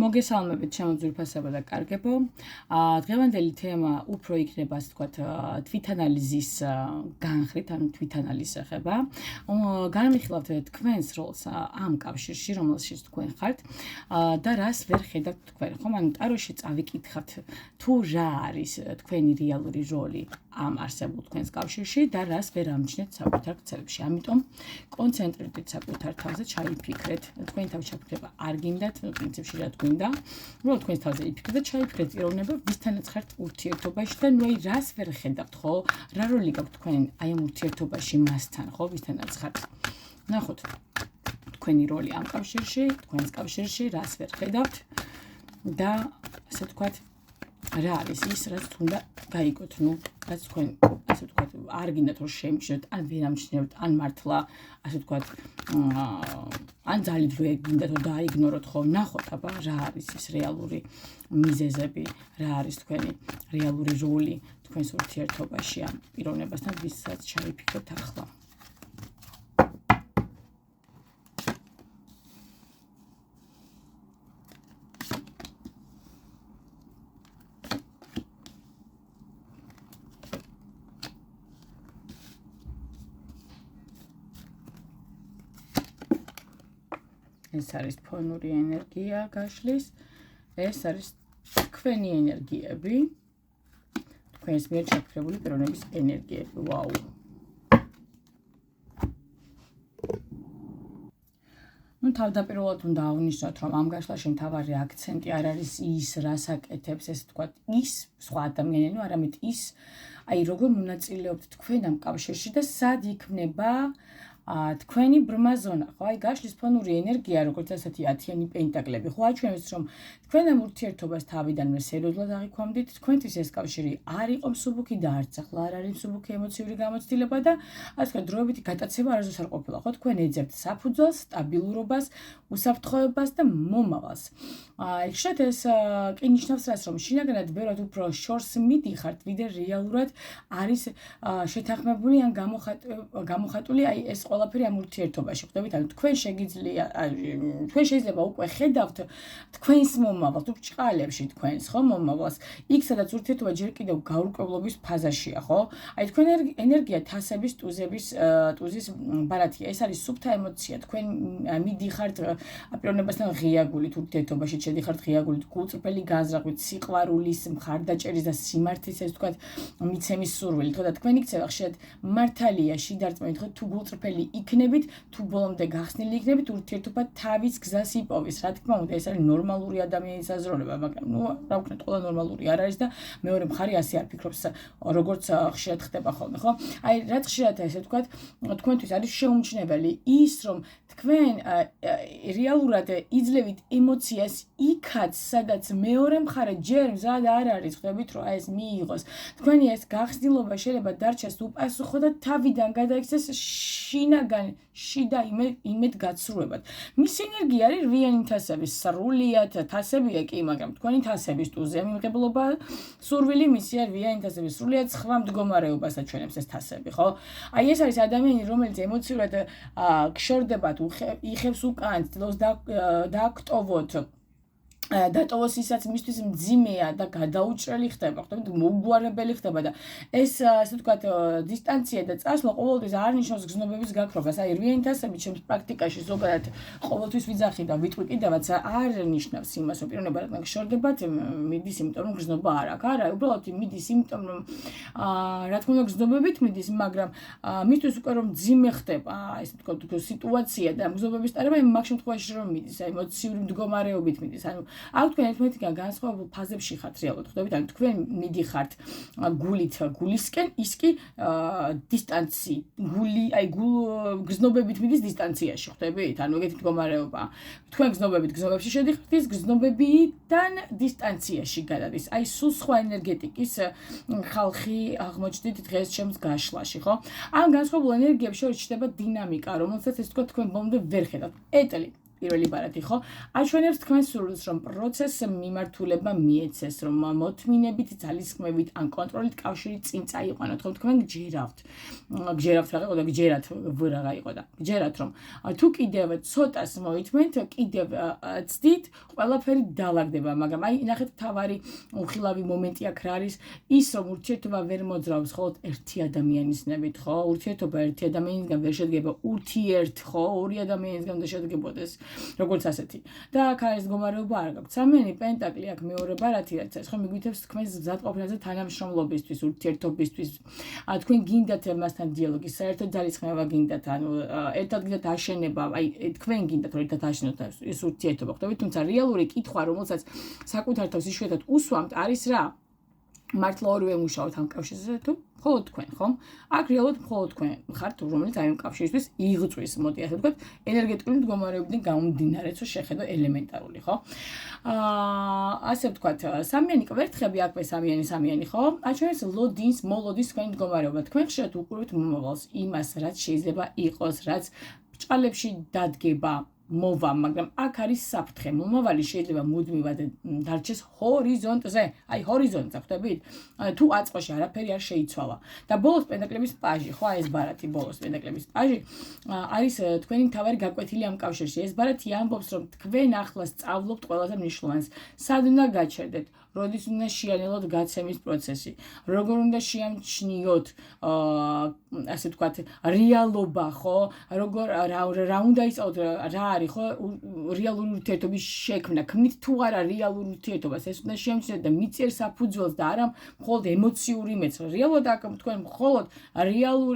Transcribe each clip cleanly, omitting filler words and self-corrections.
მოგესალმებით ჩემო ძვირფასებო და კარგებო. დღევანდელი თემა უფრო იქნება, ასე ვთქვათ, თვითანალიზის განხრით, ანუ თვითანალიზის ეხება. განვიხილავთ თქვენს როლს ამ კავშირში, რომელშიც თქვენ ხართ და რას ვერ ხედავთ თქვენ, ხომ? ანუ ტაროში წავიკითხავთ თუ რა არის თქვენი რეალური როლი ამ არსებულ თქვენს კავშირში და რას ვერ ამჩნევთ საკუთარ ქცევებში. ამიტომ კონცენტრირდით საკუთარ თავზე, ჩაიფიქრეთ, თქვენი თავი ჩაფიქრება არ გინდათ, პრინციპში რა გვინდა, რომ თქვენს თავზე იფიქრეთ და ჩაიფიქრეთ პიროვნება, ვისთანაც ხართ ურთიერთობაში და ნუ რას ვერ ხედავთ, ხო? რა როლი გაქვთ თქვენ აი ამ ურთიერთობაში მასთან, ხო? ვისთანაც ხართ. ნახოთ თქვენი როლი ამ კავშირში, თქვენს კავშირში, რას ვერ ხედავთ და ასე ვთქვათ, რა არის ის, რაც თუნდა გაიგოთ, ნუ რაც თქვენ ასე ვთქვათ, არ გინდათ რომ შემჩნევთ, ან ვერ ამჩნევთ, ან მართლა ასე ვთქვათ, ან ძალით ვერ გინდათ რომ დააიგნოროთ, ხო? ნახოთ აბა რა არის ის რეალური მიზეზები, რა არის თქვენი რეალური როლი თქვენს ურთიერთობაში ამ პიროვნებასთან, ვისაც ჩაიფიქროთ ახლა. ეს არის ფონური ენერგია გაშლის, ეს არის თქვენი ენერგიები, თქვენს მიერ ჩაფიქრებული პიროვნების ენერგიები. ვაუ! ნუ თავდაპირველად უნდა აღვნიშნოთ, რომ ამ გაშლაში მთავარი აქცენტი არ არის ის, რას აკეთებს, ესე ვთქვათ, ის სხვა ადამიანი, ნუ არამედ ის, აი როგორ მონაწილეობთ თქვენ ამ კავშირში და სად იქნება თქვენი ბრმა ზონა, ხო? აი გაშლის ფონური ენერგია, როგორც ასეთი 10-იანი პენტაკლები, ხო აჩვენებს, რომ თქვენ ამ ურთიერთობას თავიდანვე სერიოზულად აღიქვამდით, თქვენთვის ეს კავშირი არ იყო მსუბუქი და არც ახლა არ არის მსუბუქი ემოციური გამოცდილება და ასე ვთქვათ, დროებითი გატაცება არასდროს არ ყოფილა, ხო? თქვენ ეძებთ საფუძველს, სტაბილურობას, უსაფრთხოებას და მომავალს. ხშირად ეს კი ნიშნავს რას, რომ შინაგანად ბევრად უფრო შორს მიდიხართ, ვიდრე რეალურად არის შეთანხმებული ან გამოხატული აი ეს ყველაფერი ამ ურთიერთობაში, ხვდებით? ანუ თქვენ შეიძლება უკვე ხედავთ თქვენს მომავალს, თუ ბრჭყალებში თქვენს, ხო, მომავალს. იქ სადაც ურთიერთობა ჯერ კიდევ გაურკვევლობის ფაზაშია, ხო? აი თქვენ ენერგია თასების, ტუზის ბარათია. ეს არის სუფთა ემოცია. თქვენ მიდიხართ პიროვნებასთან ღია გულით ურთიერთობაში, შედიხართ ღია გულით, გულწრფელი განზრახვით, სიყვარულის, მხარდაჭერის და სიმართლის, ეს ვთქვათ, მიცემის სურვილით, ხო და თქვენი ქცევა ხშირად მართალია შიდარწმუნებით, ხო, თუ გულწრფელი იქნებით, თუ ბოლომდე გახსნილი იქნებით, ურთიერთობა თავის გზას იპოვის. რა თქმა უნდა, ეს არის ნორმალური ადამიანის აზროვნება, მაგრამ ნუ რა ვქნათ, ყველა ნორმალური არ არის და მეორე მხარე ასე არ ფიქრობს, როგორც ხშირად ხდება ხოლმე, ხო? აი, რაც ხშირად ესე ვთქვათ, თქვენთვის არის შეუმჩნეველი ის, რომ თქვენ რეალურად იძლევით ემოციას იქაც, სადაც მეორე მხარე ჯერ მზად არ არის, ხვდებით, რომ ეს მიიღოს. თქვენი ეს გახსნილობა შეიძლება დარჩეს უპასუხო და თავიდან გადაიქცეს შინაგან შიდა იმედგაცრუებად. მის ენერგია არის რვიანი თასების, სრულიად თასებია კი, მაგრამ თქვენი თასების ტუზია მიმღებლობა, სურვილი მისია რვიანი თასების, სრულიად სხვა მდგომარეობას აჩვენებს ეს თასები, ხო? აი ეს არის ადამიანი, რომელიც ემოციურად გშორდებათ, იხევს უკან, ცდილობს დააკტოვოთ. დატოვოს ისაც მისთვის მძიმეა და გადაუჭრელი ხდება, ხვდებით, მოუგვარებელი ხდება და ეს ასე ვთქვათ, დისტანცია და წასვლა ყოველთვის არ ნიშნავს გზნობების გაქრობას. აი რვიანი თასები ჩემს პრაქტიკაში ზოგადად ყოველთვის ვიძახი და ვიტყვი კიდევაც არ ნიშნავს იმას, რომ პიროვნება რადგან გშორდებათ, მიდის იმიტომ, რომ გზნობა არ აქვს. არა, უბრალოდ მიდის იმიტომ, რომ რა თქმა უნდა გზნობებით მიდის, მაგრამ მისთვის უკვე რომ მძიმე ხდება, ესე ვთქვათ, სიტუაცია და გზნობების ტარება მაგ შემთხვევაში რომ მიდის, ემოციური მდგომარეობით მიდის. ანუ აქ თქვენ ერთმანეთისგან განსხვავებულ ფაზებში ხართ რეალურად, ხვდებით? ანუ თქვენ მიდიხართ გულით გულისკენ, ის კი დისტანციით, გზნობებით მიდის დისტანციაში, ხვდებით? ანუ ეგეთი მდგომარეობა. თქვენ გზნობებით გზნობებში შედიხართ, ის გზნობებიდან დისტანციაში გადადის. აი სულ სხვა ენერგეტიკის ხალხი აღმოჩნდით დღეს ჩემს გაშლაში, ხო? ამ განსხვავებულ ენერგიებს შორის ჩნდება დინამიკა, რომელსაც ეს თქვენ ბოლომდე ვერ ხედავთ. ეტლი პირველი ბარათი, ხო? აჩვენებს თქვენ სურვილს, რომ პროცესს მიმართულება მიეცეს, რომ მოთმინებით, ძალისხმევით ან კონტროლით კავშირი წინ წაიყვანოთ, რომ თქვენ გჯერავთ რა იყო და გჯერათ რა იყო და გჯერათ, რომ თუ კიდევ ცოტას მოითმენთ, კიდევ ცდით, ყველაფერი დაალაგდება, მაგრამ აი ნახეთ თავარი უხილავი მომენტი აქ რა არის, ის რომ ურთიერთობა ვერ მოძრაობს მხოლოდ ერთი ადამიანის ნებით, ხო? ურთიერთობა ერთი ადამიანისგან ვერ შედგება, ურთიერთ, ხო? ორი ადამიანისგან უნდა შედგებოდეს, როგორც ასეთი. და აქ არის მდგომარეობა არ გაქვთ. სამიანი პენტაკლი აქ მეორე ბარათი რაც არის, ხო, მიგვითებს თქვენს მზადყოფნაზე თანამშრომლობისთვის, ურთიერთობისთვის. თქვენ გინდათ მასთან დიალოგი, საერთოდ ძალისხმევა გინდათ, ანუ ერთად გინდათ აშენება, აი თქვენ გინდათ რომ ერთად აშენოთ ეს ურთიერთობა, ხვდებით, თუმცა რეალური კითხვა, რომელსაც საკუთარ თავს იშვიათად უსვამთ, არის რა? მართლა ორივე მუშაობთ ამ კავშირზე თუ მხოლოდ თქვენ, ხომ? აქ რეალურად მხოლოდ თქვენ ხართ, რომელიც აი ამ კავშირისთვის იღწვის, მოდი ასე ვთქვათ, ენერგეტიკული მდგომარეობიდან გამომდინარე, თუ შეხედო ელემენტარული, ხო? ასე ვთქვათ, სამიანი კვერთხები აქვე სამიანი, ხო? აჩვენებს ლოდინს, მოლოდინს თქვენი მდგომარეობა. თქვენ ხშირად უყურებთ მომავალს, იმას, რაც შეიძლება იყოს, რაც ბრჭყალებში დადგება. მოვა, მაგრამ აქ არის საფრთხე. მომავალი შეიძლება მუდმივად დარჩეს ჰორიზონტზე. აი ჰორიზონტზე, ხვდებით? თუ აწყოში არაფერი არ შეიცვალა. და ბოლოს პენტაკლების პაჟი, ხო, ეს ბარათი ბოლოს პენტაკლების პაჟი არის თქვენი მთავარი გაკვეთილი ამ კავშირში. ეს ბარათი ამბობს, რომ თქვენ ახლა სწავლობთ ყველაზე მნიშვნელოვანს. სად უნდა გაჩერდეთ? როდის უნდა შეანელოთ გაცემის პროცესი? როგორ უნდა შეამჩნიოთ, ასე ვთქვათ, რეალობა, ხო? როგორ რა უნდა ისწავლოთ, რა არის, ხო? რეალური ურთიერთობის შექმნა. ქმნით თუ არა რეალურ ურთიერთობას, ეს უნდა შეამჩნიოთ და მიწიერ საფუძველს და არა მხოლოდ ემოციურ იმედს. რეალურად აქ თქვენ მხოლოდ რეალურ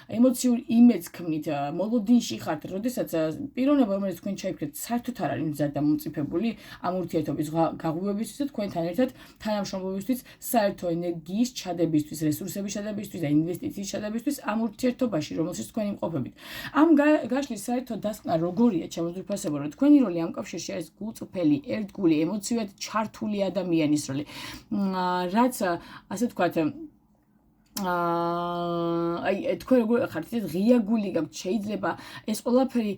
ემოციურ იმედს ქმნით, მოლოდინში ხართ, როდესაც პიროვნება, რომელიც თქვენ ჩაიფიქრეთ, საერთოდ არ არის მზად და მომწიფებული ამ ურთიერთობის გაღვივებისთვის და თქვენთან ერთად თანამშრომლობისთვის, საერთო ენერგიის ჩადებისთვის, რესურსების ჩადებისთვის და ინვესტიციის ჩადებისთვის ამ ურთიერთობაში, რომელშიც თქვენ იმყოფებით. ამ გაშლის საერთო დასკვნა როგორია, ჩემოძვრფასებო, რომ თქვენი როლი ამ კავშირში არის გულწრფელი, ერთგული, ემოციურად ჩართული ადამიანის როლი. რაც ასე ვთქვათ, აი თქვენ როგორ ხართ ეს ღია გული გაქვთ, შეიძლება ეს ყველაფერი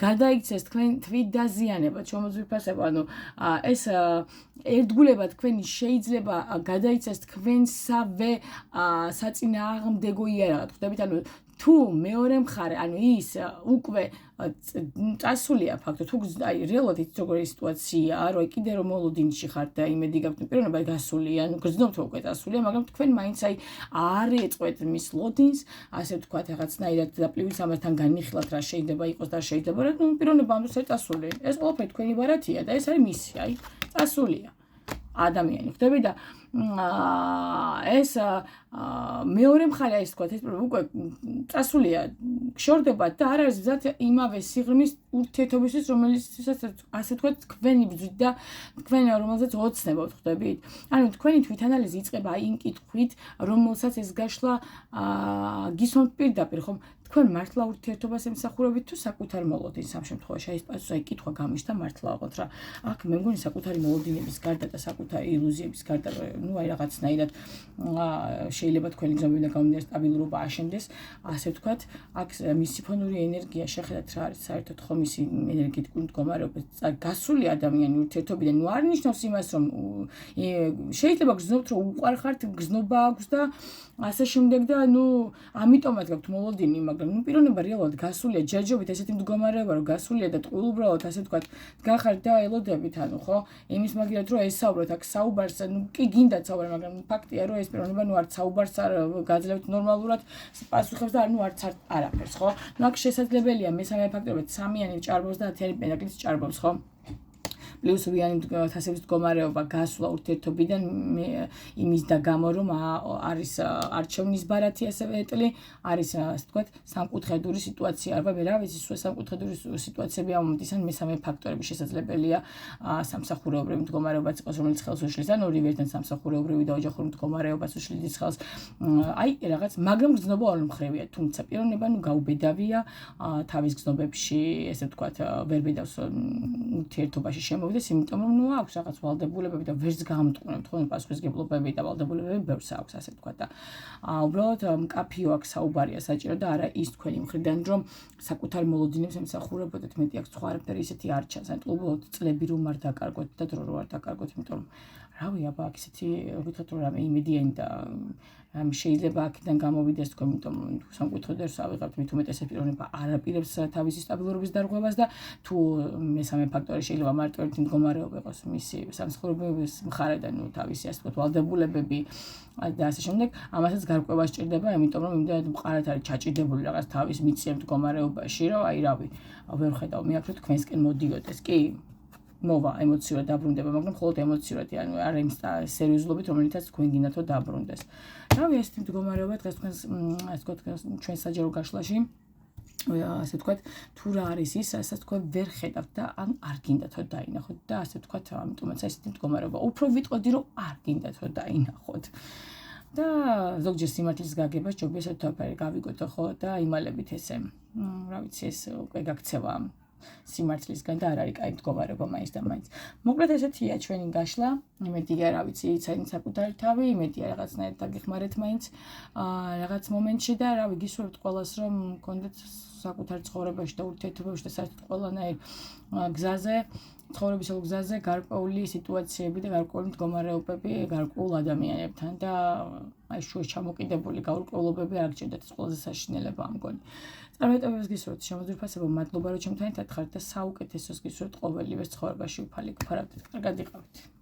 გადაიქცეს თქვენ თვით დაზიანებად, შემოძვირფასება, ანუ ეს ერთგულება თქვენი შეიძლება გადაიქცეს თქვენსავე საწინააღმდეგო იარაღად, ხვდებით, ანუ თუ მეორე მხარე, ანუ ის უკვე წასულია ფაქტობრივად, თუ აი რეალურად იცით როგორი სიტუაციაა, რომ კიდე რომ მოლოდინში ხართ და იმედი გაქვთ, პიროვნება გასულია, ანუ გრძნობთ უკვე წასულია, მაგრამ თქვენ მაინც აი არ ეწყვეთ მის ლოდინს, ასე ვთქვათ, რაღაცნაირად დაპლივით ამასთან განიხილათ რა შეიძლება იყოს და შეიძლება რა, ну პიროვნება ამ დროს წასული. ეს ყველაფერი თქვენი ბარათია და ეს არის მისი, აი წასულია ადამიანი, ხვდები და ეს მეორე მხარე ის თქვა, ეს უკვე წასულია, გშორდებათ და არ არის მზად იმავე სიღრმის ურთიერთობისთვის, რომელიცაც ასე თქვა თქვენი ბრძვით და თქვენ რომელზეც ოცნებობთ, ხვდებით? ანუ თქვენი თვითანალიზი იწყება იმ კითხვით, რომელსაც ეს გაშლა გისმენთ პირდაპირ, ხომ? თქვენ მართლა ურთიერთობას ემსახურებით თუ საკუთარ მოლოდინს ამ შემთხვევაში? აი ეს პასუხი, აი კითხვა გამიშთა მართლა ალბათ რა. აქ მე მგონი საკუთარი მოლოდინების გარდა და საკუთარი ილუზიების გარდა, ну აი რაღაცნაირად შეიძლება თქვენი გზნობიდან გამომდინარე სტაბილურობა აშენდეს, ასე ვთქვათ, აქ მისი ფონური ენერგია შეხედათ რა არის საერთოდ ხომ მისი ენერგეტიკული მდგომარეობა გასული ადამიანი ურთიერთობიდან, ну არ ნიშნავს იმას, რომ შეიძლება გზნობთ, რომ უყვარხართ, გზნობა აქვს და ასე შემდეგ და ну ამიტომაც გაქვთ მოლოდინი, მაგრამ ну პიროვნება რეალურად გასულია, ჯერჯერობით ესეთი მდგომარეობა, რომ გასულია და ტყუილ უბრალოდ ასე ვთქვათ, გახართ და ელოდებით, ანუ ხო, იმის მაგალითად რომ ესაუბროთ აქ საუბარს, ну კი გინდათ საუბარი, მაგრამ ფაქტია რომ ეს პიროვნება ну არც საუბარს არ გაძლევთ ნორმალურად პასუხებს და ну არც არაფერს, ხო? ну აქ შესაძლებელია მესამე ფაქტორად სამიანი ჭარბობს და 10 პენტაკლის ჭარბობს, ხო? პლუსოვიანი თასების მდგომარეობა გასვლა ურთიერთობიდან იმის და გამო რომ არის არჩევნის ბარათი ასევე ეტლი, არის ასე ვთქვათ სამკუთხედური სიტუაცია, არა მე რა ვიცი, სულ სამკუთხედური სიტუაციები ამ მომენტისან მესამე ფაქტორები შესაძლებელია სამსახურეობრივი მდგომარეობაც იყოს, რომელიც ხელს უშლის, ან ორივეებთან სამსახურეობრივი და ოჯახური მდგომარეობაც უშლის ხელს, აი რაღაც, მაგრამ გზნობა ორმხრივია, თუმცა პიროვნება ნუ გაუბედავია თავის გზნობებში, ესე ვთქვათ, ვერ ბედავს ურთიერთობაში შემო გამოვიდეს, იმიტომ რომ ნუ აქვს რაღაც ვალდებულებები და ვერც გამტყუნებთ ხოლმე პასუხისგებლობები და ვალდებულებები ბევრს აქვს, ასე თქვა და უბრალოდ მკაფიო აქვს საუბარია საჭირო და არა ის თქვენი მხრიდან რომ საკუთარ მოლოდინებს ემსახურებოდეთ, მეტი აქვს სხვა არაფერი ისეთი არ ჩანს, ან უბრალოდ წლები რომ არ დაკარგოთ და დრო რო არ დაკარგოთ, იმიტომ რომ რავი, აბა აქ ისეთი გითხრათ რომ რამე იმედიანი და შეიძლება აქედან გამოვიდეს თქვენ, იმიტომ რომ სამკუთხედს ავიღებთ, მით უმეტესად პიროვნება არ აპირებს თავისი სტაბილურობის დარღვევას და თუ მესამე ფაქტორი შეიძლება მარტო ერთი მდგომარეობა იყოს მისი სამსახურების მხარედან, ნუ თავისი ასე ვთქვათ, ვალდებულებები და ასე შემდეგ, ამასაც გარკვევა სჭირდება, იმიტომ რომ იმდენად მყარად არის ჩაჭიდებული რაღაც თავის მიწიერ მდგომარეობაში, რომ აი რავი, ვერ ხედავ, მე აქ რომ თქვენსკენ მოდიოდეს, კი მოვა ემოციურად დაბრუნდება, მაგრამ მხოლოდ ემოციურად, ანუ არ იმ სერიოზულობით, რომელიცაც თქვენ გინდათ რომ დაბრუნდეს. რავი, ეს მდგომარეობა დღეს თქვენს ასე ვთქვათ, ჩვენ საჯარო გაშლაში ასე ვთქვათ, თუ რა არის ის, რასაც თქვენ ვერ ხედავთ და ან არ გინდათ რომ დაინახოთ და ასე ვთქვათ, ამიტომაც ესეთი მდგომარეობა. უფრო ვიტყოდი რომ არ გინდათ რომ დაინახოთ. და ზოგჯერ სიმართლის გაგება ჯობია ესეთ თვალფერი გავიგოთ ხო და იმალებით ესე. რა ვიცი, ეს უკვე გაქცევა სიმართლისგან და არ არის კაი მდგომარეობა მაინც და მაინც. მოკლედ ესეთია ჩვენი გაშლა. იმედია, რა ვიცი, იცით საკუთარი თავი, იმედია რაღაცნაირად დაგეხმარეთ მაინც რაღაც მომენტში და რავი, გისურვებთ ყველას რომ გქონდეთ საკუთარ ცხოვრებაში და ურთიერთობებში და საერთოდ ყველანაირ გზაზე, ცხოვრებისელ გზაზე გარკვეული სიტუაციები და გარკვეული მდგომარეობები გარკვეულ ადამიანებთან და აი შუა ჩამოკიდებული გაურკვევლობები არ გჭირდათ, ეს ყველაზე საშინელებაა მგონი. წარმატებებს გისურვებთ, შემოძვირფასებო, მადლობა რომ ჩემთან ერთად ხართ და საუკეთესოს გისურვებთ ყოველივეს ცხოვრებაში უფალი გფარავდეთ. კარგად იყავით.